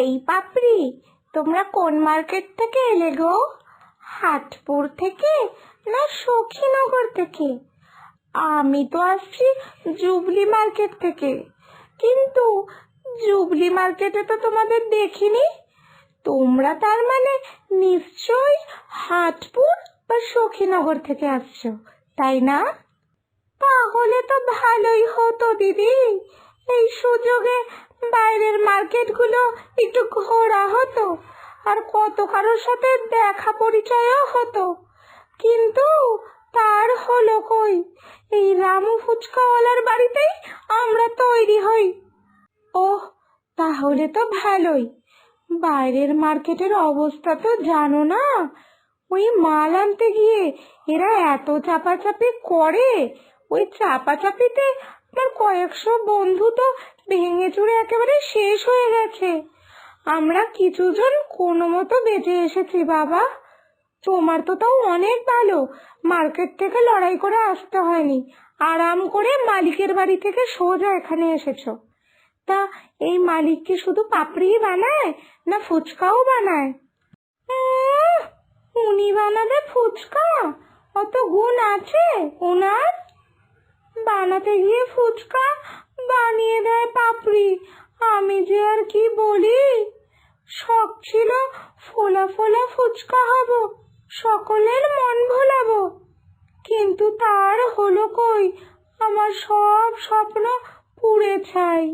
এই পাপড়ি, তোমরা কোন মার্কেট থেকে এলে গো? হাটপুর থেকে না সখীনগর থেকে? আমি তো আসছি জুবলি মার্কেট থেকে, কিন্তু জুবলি মার্কেটে তো তোমাদের দেখিনি। তোমরা তার মানে নিশ্চয়ই হাটপুর বা সখীনগর থেকে আসছো, তাই না? তাহলে তো ভালোই হতো দিদি, এই সুযোগে বাইরের মার্কেটগুলো একটু ঘোরা হতো, আর কত কারোর সাথে দেখা পরিচয়ও হতো। কিন্তু তার হলো কই, এই রামু ফুচকাওয়ালার বাড়িতেই আমরা তৈরি হই। ওহ, তাহলে তো ভালোই। বাইরের মার্কেটের অবস্থা তো জানো না, ওই মাল আনতে গিয়ে এরা এত চাপাচাপি করে, ওই চাপাচাপিতে আমার কয়েকশো বন্ধু তো ভেঙে চুরে একেবারে শেষ হয়ে গেছে। আমরা কিছুজন কোনো মতো বেঁচে এসেছি বাবা। তোমার তো তাও অনেক ভালো, মার্কেট থেকে লড়াই করে আসতে হয়নি, আরাম করে মালিকের বাড়ি থেকে সোজা এখানে এসেছো। তা এই মালিক কি শুধু পাপড়ি বানায় না ফুচকাও বানায়? উনি বানাবে ফুচকা? অত গুণ আছে ওনার? বানাতে গিয়ে ফুচকা বানিয়ে দেয় পাপড়ি। আমি যে আর কি বলি, শখ ছিল ফোলা ফোলা ফুচকা হব, সকলের মন ভোলাবো, কিন্তু তার হলো কই, আমার সব স্বপ্ন পুড়ে ছাই।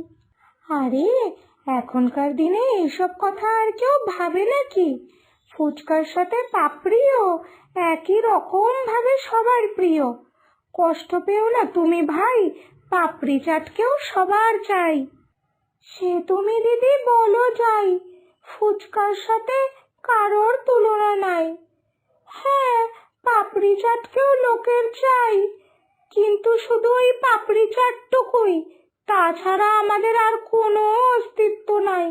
আরে এখনকার দিনে এইসব কথা আর কেউ ভাবে নাকি? ফুচকার সাথে পাপড়িও একই রকম ভাবে সবার প্রিয়। কষ্ট পেও না তুমি ভাই, পাপড়ি চাটকেও সবার চাই। সে তুমি দিদি বলো যাই, ফুচকার সাথে কারোর তুলনা নাই। হ্যাঁ, পাপড়ি চাটকেও লোকের চাই, কিন্তু শুধু ওই পাপড়ি চাটটুকুই, তাছাড়া আমাদের আর কোনো অস্তিত্ব নাই।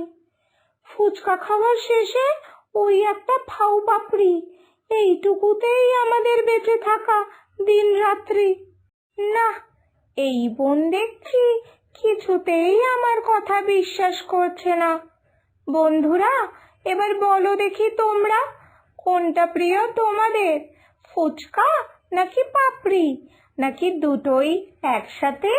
ফুচকা খাওয়ার শেষে ওই একটা ফাউ পাপড়ি, এইটুকুতেই আমাদের বেঁচে থাকা দিন রাত্রি। না, এই বোন দেখছি কিছুতেই আমার কথা বিশ্বাস করছে না। বন্ধুরা, এবার বলো দেখি তোমরা, কোনটা প্রিয় তোমাদের, ফুচকা নাকি পাপড়ি, নাকি দুটোই একসাথে?